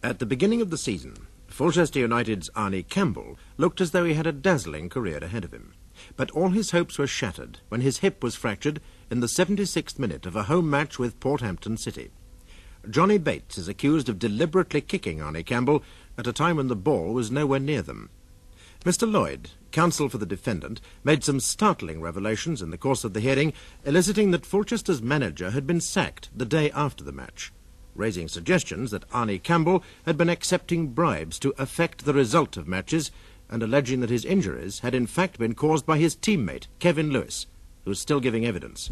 At the beginning of the season, Fulchester United's Arnie Campbell looked as though he had a dazzling career ahead of him. But all his hopes were shattered when his hip was fractured in the 76th minute of a home match with Porthampton City. Johnny Bates is accused of deliberately kicking Arnie Campbell at a time when the ball was nowhere near them. Mr. Lloyd, counsel for the defendant, made some startling revelations in the course of the hearing, eliciting that Fulchester's manager had been sacked the day after the match, raising suggestions that Arnie Campbell had been accepting bribes to affect the result of matches, and alleging that his injuries had in fact been caused by his teammate, Kevin Lewis, who is still giving evidence.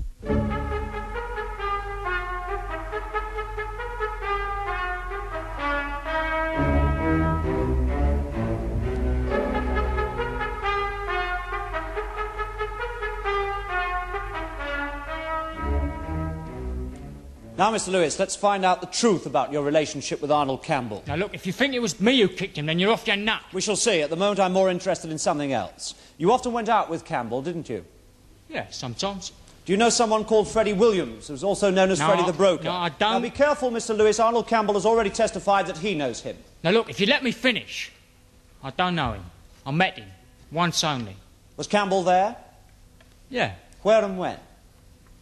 Now, Mr. Lewis, let's find out the truth about your relationship with Arnold Campbell. Now, look, if you think it was me who kicked him, then you're off your nut. We shall see. At the moment, I'm more interested in something else. You often went out with Campbell, didn't you? Yeah, sometimes. Do you know someone called Freddie Williams, who's also known as Freddie the Broker? No, I don't. Now, be careful, Mr. Lewis. Arnold Campbell has already testified that he knows him. Now, look, if you let me finish, I don't know him. I met him. Once only. Was Campbell there? Yeah. Where and when?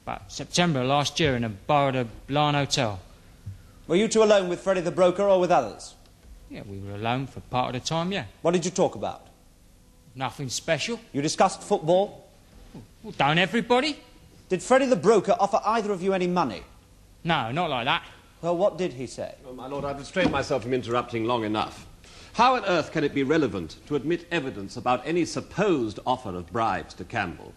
About September last year in a bar at a Larne Hotel. Were you two alone with Freddie the Broker or with others? Yeah, we were alone for part of the time, yeah. What did you talk about? Nothing special. You discussed football? Well, don't everybody? Did Freddie the Broker offer either of you any money? No, not like that. Well, what did he say? Oh, my lord, I've restrained myself from interrupting long enough. How on earth can it be relevant to admit evidence about any supposed offer of bribes to Campbell?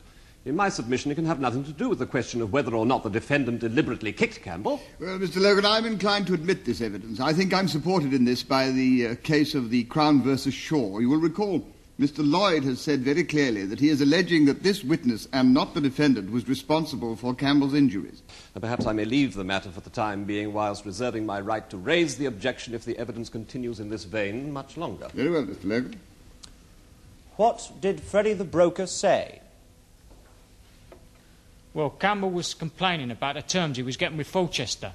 In my submission, it can have nothing to do with the question of whether or not the defendant deliberately kicked Campbell. Well, Mr. Logan, I'm inclined to admit this evidence. I think I'm supported in this by the case of the Crown versus Shaw. You will recall Mr. Lloyd has said very clearly that he is alleging that this witness and not the defendant was responsible for Campbell's injuries. Perhaps I may leave the matter for the time being whilst reserving my right to raise the objection if the evidence continues in this vein much longer. Very well, Mr. Logan. What did Freddie the Broker say? Well, Campbell was complaining about the terms he was getting with Fulchester.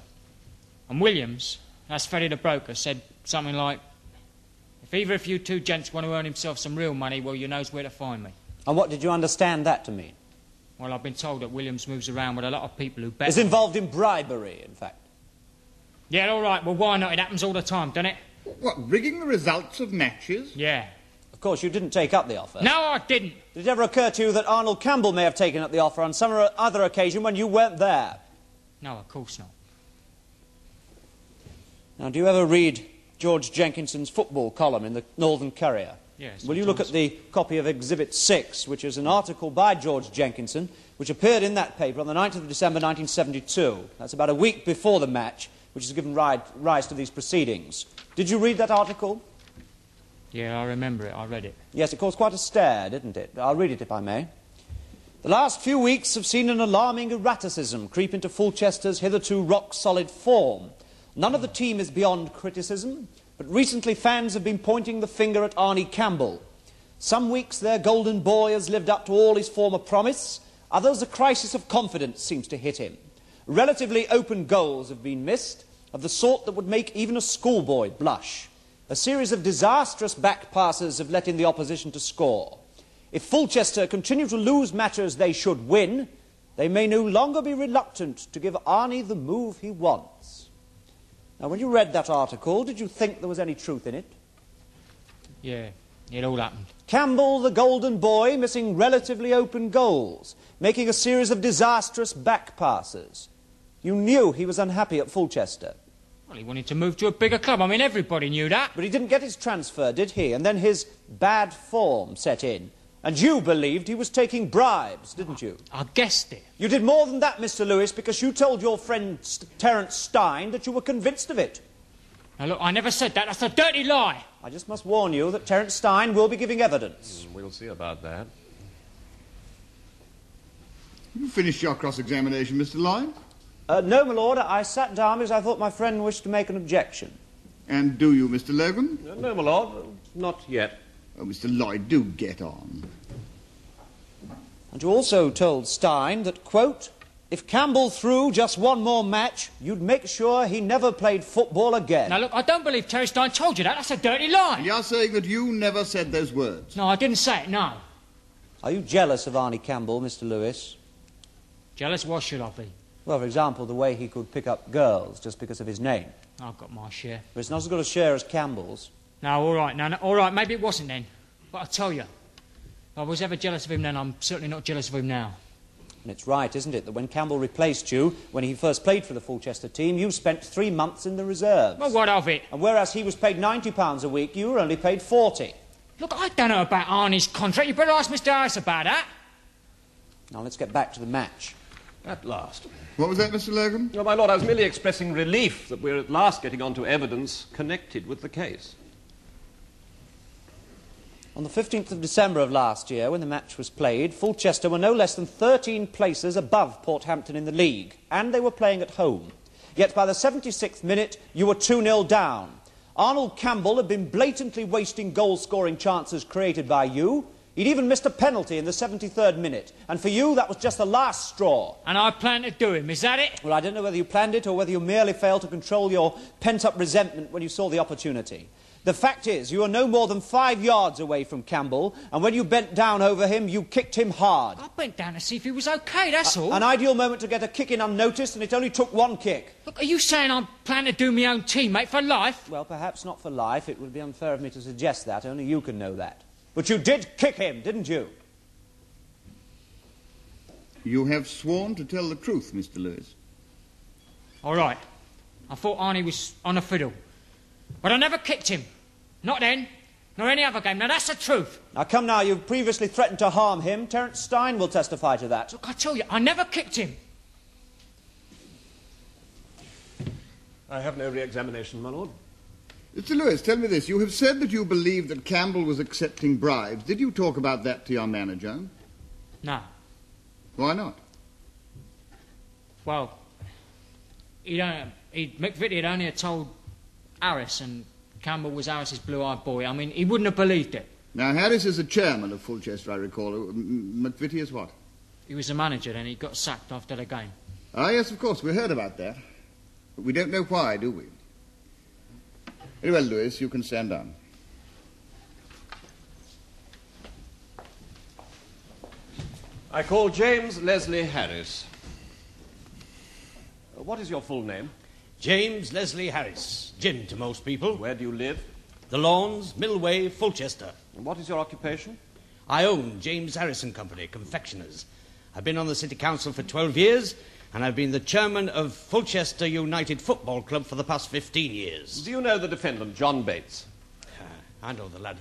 And Williams, that's Freddie the Broker, said something like, if either of you two gents want to earn himself some real money, well, you knows where to find me. And what did you understand that to mean? Well, I've been told that Williams moves around with a lot of people who bet... Is involved in bribery, in fact. Yeah, all right, well, why not? It happens all the time, doesn't it? What, rigging the results of matches? Yeah. Of course, you didn't take up the offer. No, I didn't. Did it ever occur to you that Arnold Campbell may have taken up the offer on some other occasion when you weren't there? No, of course not. Now, do you ever read George Jenkinson's football column in the Northern Courier? Yes. Will you look at the copy of Exhibit 6, which is an article by George Jenkinson, which appeared in that paper on the 9th of December 1972. That's about a week before the match, which has given rise to these proceedings. Did you read that article? Yeah, I remember it. I read it. Yes, it caused quite a stir, didn't it? I'll read it if I may. The last few weeks have seen an alarming erraticism creep into Fulchester's hitherto rock-solid form. None of the team is beyond criticism, but recently fans have been pointing the finger at Arnie Campbell. Some weeks their golden boy has lived up to all his former promise. Others, a crisis of confidence seems to hit him. Relatively open goals have been missed, of the sort that would make even a schoolboy blush. A series of disastrous back passes have let in the opposition to score. If Fulchester continue to lose matches they should win, they may no longer be reluctant to give Arnie the move he wants. Now, when you read that article, did you think there was any truth in it? Yeah, it all happened. Campbell, the golden boy, missing relatively open goals, making a series of disastrous back passes. You knew he was unhappy at Fulchester. Well, he wanted to move to a bigger club. I mean, everybody knew that. But he didn't get his transfer, did he? And then his bad form set in. And you believed he was taking bribes, didn't you? I guessed it. You did more than that, Mr. Lewis, because you told your friend Terence Stein that you were convinced of it. Now, look, I never said that. That's a dirty lie. I just must warn you that Terence Stein will be giving evidence. We'll see about that. You finished your cross-examination, Mr. Lloyd? No, my lord, I sat down because I thought my friend wished to make an objection. And do you, Mr. Logan? No, my lord, not yet. Oh, Mr. Lloyd, do get on. And you also told Stein that, quote, If Campbell threw just one more match, you'd make sure he never played football again. Now, look, I don't believe Terry Stein told you that. That's a dirty lie. And you're saying that you never said those words? No, I didn't say it, no. Are you jealous of Arnie Campbell, Mr. Lewis? Jealous? What should I be? Well, for example, the way he could pick up girls just because of his name. I've got my share. But it's not as good a share as Campbell's. No, all right, no, all right, maybe it wasn't then. But I tell you, if I was ever jealous of him then, I'm certainly not jealous of him now. And it's right, isn't it, that when Campbell replaced you, when he first played for the Fulchester team, you spent 3 months in the reserves. Well, what of it? And whereas he was paid £90 a week, you were only paid 40. Look, I don't know about Arnie's contract. You better ask Mr. Harris about that. Now, let's get back to the match. At last. What was that, Mr. Logan? Oh, my lord, I was merely expressing relief that we're at last getting onto evidence connected with the case. On the 15th of December of last year, when the match was played, Fulchester were no less than 13 places above Porthampton in the league, and they were playing at home. Yet by the 76th minute, you were 2-0 down. Arnold Campbell had been blatantly wasting goal-scoring chances created by you. He'd even missed a penalty in the 73rd minute, and for you, that was just the last straw. And I plan to do him, is that it? Well, I don't know whether you planned it or whether you merely failed to control your pent-up resentment when you saw the opportunity. The fact is, you were no more than 5 yards away from Campbell, and when you bent down over him, you kicked him hard. I bent down to see if he was OK, that's all. An ideal moment to get a kick in unnoticed, and it only took 1 kick. Look, are you saying I'm planning to do my own teammate for life? Well, perhaps not for life. It would be unfair of me to suggest that. Only you can know that. But you did kick him, didn't you? You have sworn to tell the truth, Mr. Lewis. All right. I thought Arnie was on a fiddle. But I never kicked him. Not then, nor any other game. Now, that's the truth. Now, come now. You've previously threatened to harm him. Terence Stein will testify to that. Look, I tell you, I never kicked him. I have no re-examination, my lord. Mr. Lewis, tell me this. You have said that you believed that Campbell was accepting bribes. Did you talk about that to your manager? No. Why not? Well, McVitie had only told Harris, and Campbell was Harris's blue-eyed boy. I mean, he wouldn't have believed it. Now, Harris is the chairman of Fulchester, I recall. McVitie is what? He was the manager, then he got sacked after the game. Ah, yes, of course, we heard about that. But we don't know why, do we? Very well, Lewis, you can stand down. I call James Leslie Harris. What is your full name? James Leslie Harris. Jim to most people. Where do you live? The Lawns, Millway, Fulchester. And what is your occupation? I own James Harrison Company, confectioners. I've been on the City Council for 12 years, and I've been the chairman of Fulchester United Football Club for the past 15 years. Do you know the defendant, John Bates? I know the lad.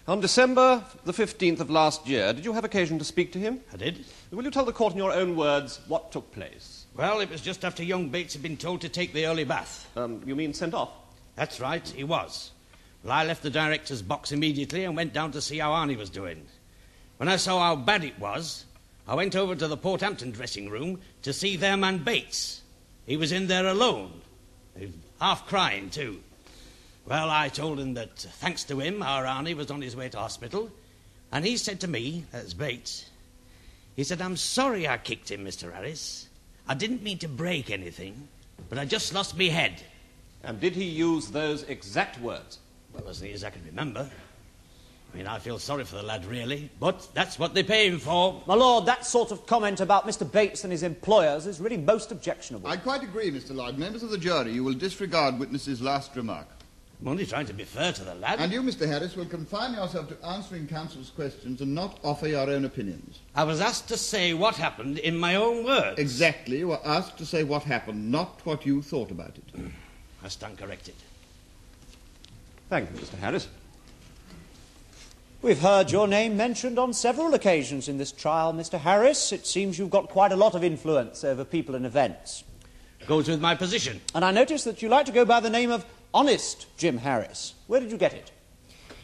On December the 15th of last year, did you have occasion to speak to him? I did. Will you tell the court in your own words what took place? Well, it was just after young Bates had been told to take the early bath. You mean sent off? That's right, he was. Well, I left the director's box immediately and went down to see how Arnie was doing. When I saw how bad it was, I went over to the Porthampton dressing room to see their man Bates. He was in there alone, half crying too. Well, I told him that thanks to him, our Arnie was on his way to hospital, and he said to me, that's Bates, he said, "I'm sorry I kicked him, Mr. Harris. I didn't mean to break anything, but I just lost me head." And did he use those exact words? Well, as near as I can remember. I mean, I feel sorry for the lad, really, but that's what they pay him for. My lord, that sort of comment about Mr. Bates and his employers is really most objectionable. I quite agree, Mr. Lloyd. Members of the jury, you will disregard witness's last remark. I'm only trying to be fair to the lad. And you, Mr. Harris, will confine yourself to answering counsel's questions and not offer your own opinions. I was asked to say what happened in my own words. Exactly. You were asked to say what happened, not what you thought about it. I stand corrected. Thank you, Mr. Harris. We've heard your name mentioned on several occasions in this trial, Mr. Harris. It seems you've got quite a lot of influence over people and events. Goes with my position. And I notice that you like to go by the name of Honest Jim Harris. Where did you get it?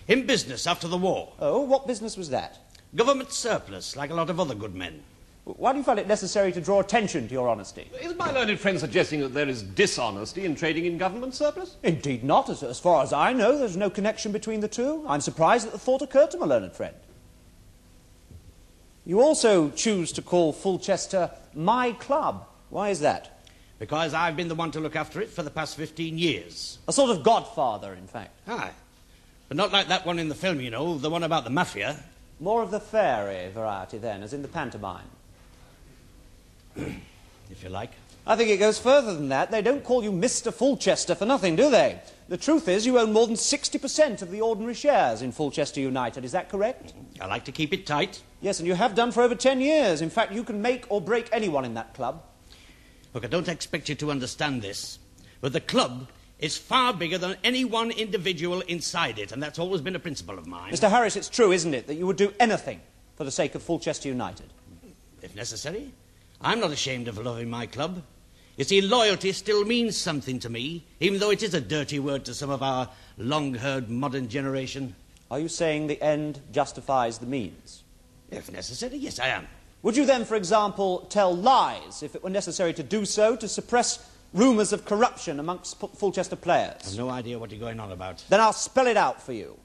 In business after the war. Oh, what business was that? Government surplus, like a lot of other good men. Why do you find it necessary to draw attention to your honesty? Is my learned friend suggesting that there is dishonesty in trading in government surplus? Indeed not. As far as I know, there's no connection between the two. I'm surprised that the thought occurred to my learned friend. You also choose to call Fulchester my club. Why is that? Because I've been the one to look after it for the past 15 years. A sort of godfather, in fact. Aye. But not like that one in the film, you know, the one about the mafia. More of the fairy variety, then, as in the pantomime. If you like. I think it goes further than that. They don't call you Mr. Fulchester for nothing, do they? The truth is you own more than 60% of the ordinary shares in Fulchester United. Is that correct? I like to keep it tight. Yes, and you have done for over 10 years. In fact, you can make or break anyone in that club. Look, I don't expect you to understand this, but the club is far bigger than any one individual inside it, and that's always been a principle of mine. Mr. Harris, it's true, isn't it, that you would do anything for the sake of Fulchester United? If necessary. I'm not ashamed of loving my club. You see, loyalty still means something to me, even though it is a dirty word to some of our long-heard modern generation. Are you saying the end justifies the means? If necessary, yes, I am. Would you then, for example, tell lies, if it were necessary to do so, to suppress rumours of corruption amongst Fulchester players? I've no idea what you're going on about. Then I'll spell it out for you.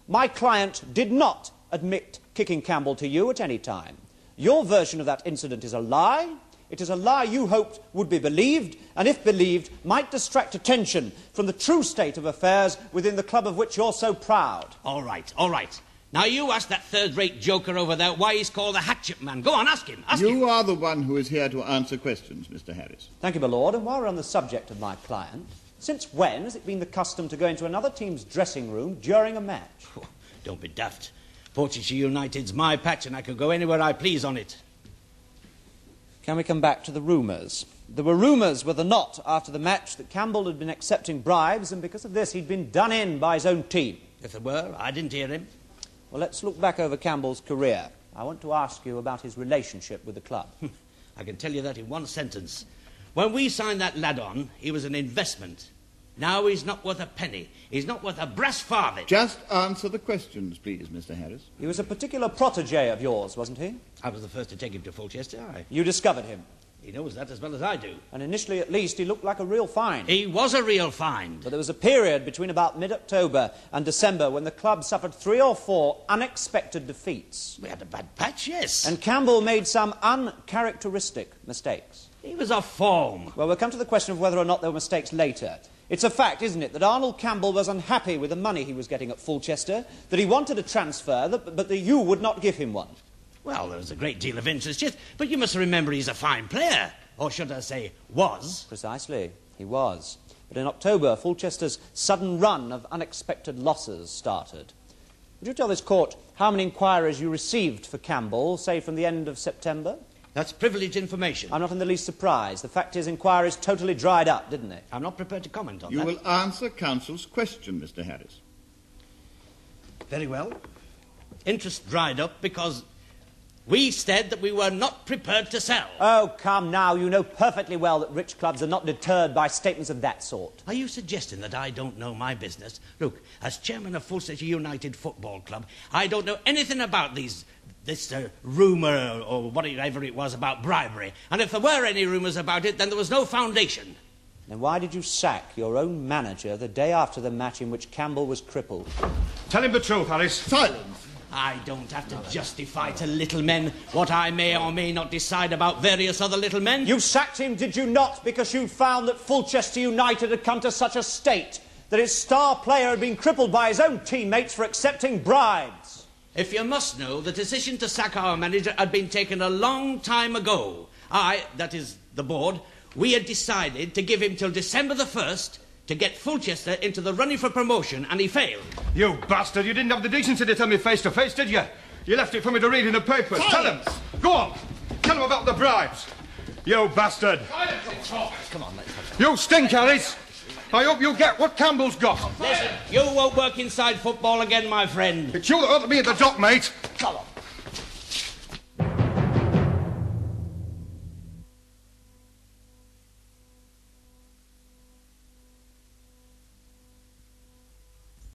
My client did not admit kicking Campbell to you at any time. Your version of that incident is a lie. It is a lie you hoped would be believed, and if believed, might distract attention from the true state of affairs within the club of which you're so proud. All right, all right. Now you ask that third-rate joker over there why he's called the Hatchet Man. Go on, ask him, ask him. You are the one who is here to answer questions, Mr. Harris. Thank you, my lord. And while we're on the subject of my client, since when has it been the custom to go into another team's dressing room during a match? Oh, don't be daft. Portchester United's my patch, and I can go anywhere I please on it. Can we come back to the rumours? There were rumours, were there not, after the match that Campbell had been accepting bribes, and because of this he'd been done in by his own team. If there were, I didn't hear him. Well, let's look back over Campbell's career. I want to ask you about his relationship with the club. I can tell you that in one sentence. When we signed that lad on, he was an investment. Now he's not worth a penny. He's not worth a brass farthing. Just answer the questions, please, Mr. Harris. He was a particular protégé of yours, wasn't he? I was the first to take him to Fulchester, aye. You discovered him. He knows that as well as I do. And initially, at least, he looked like a real find. He was a real find. But there was a period between about mid-October and December when the club suffered 3 or 4 unexpected defeats. We had a bad patch, yes. And Campbell made some uncharacteristic mistakes. He was off form. Well, we'll come to the question of whether or not there were mistakes later. It's a fact, isn't it, that Arnold Campbell was unhappy with the money he was getting at Fulchester, that he wanted a transfer, but that you would not give him one. Well, there was a great deal of interest, yes, but you must remember he's a fine player. Or should I say, was. Precisely, he was. But in October, Fulchester's sudden run of unexpected losses started. Would you tell this court how many inquiries you received for Campbell, say from the end of September? That's privileged information. I'm not in the least surprised. The fact is, inquiries totally dried up, didn't they? I'm not prepared to comment on You that. will answer counsel's question, Mr. Harris. Very well. Interest dried up because we said that we were not prepared to sell. Oh, come now. You know perfectly well that rich clubs are not deterred by statements of that sort. Are you suggesting that I don't know my business? Look, as chairman of Fulchester United Football Club, I don't know anything about this rumour or whatever it was about bribery. And if there were any rumours about it, then there was no foundation. Then why did you sack your own manager the day after the match in which Campbell was crippled? Tell him the truth, Harris. Silence! I don't have to justify to little men what I may or may not decide about various other little men. You sacked him, did you not, because you found that Fulchester United had come to such a state that its star player had been crippled by his own teammates for accepting bribes? If you must know, the decision to sack our manager had been taken a long time ago. That is, the board, we had decided to give him till December the 1st to get Fulchester into the running for promotion, and he failed. You bastard, you didn't have the decency to tell me face to face, did you? You left it for me to read in the papers. Tell him. Go on. Tell him about the bribes. You bastard. Come on, let's have You stink, Harris. I hope you get what Campbell's got. Listen, you won't work inside football again, my friend. It's you that ought to be at the dock, mate. Come on.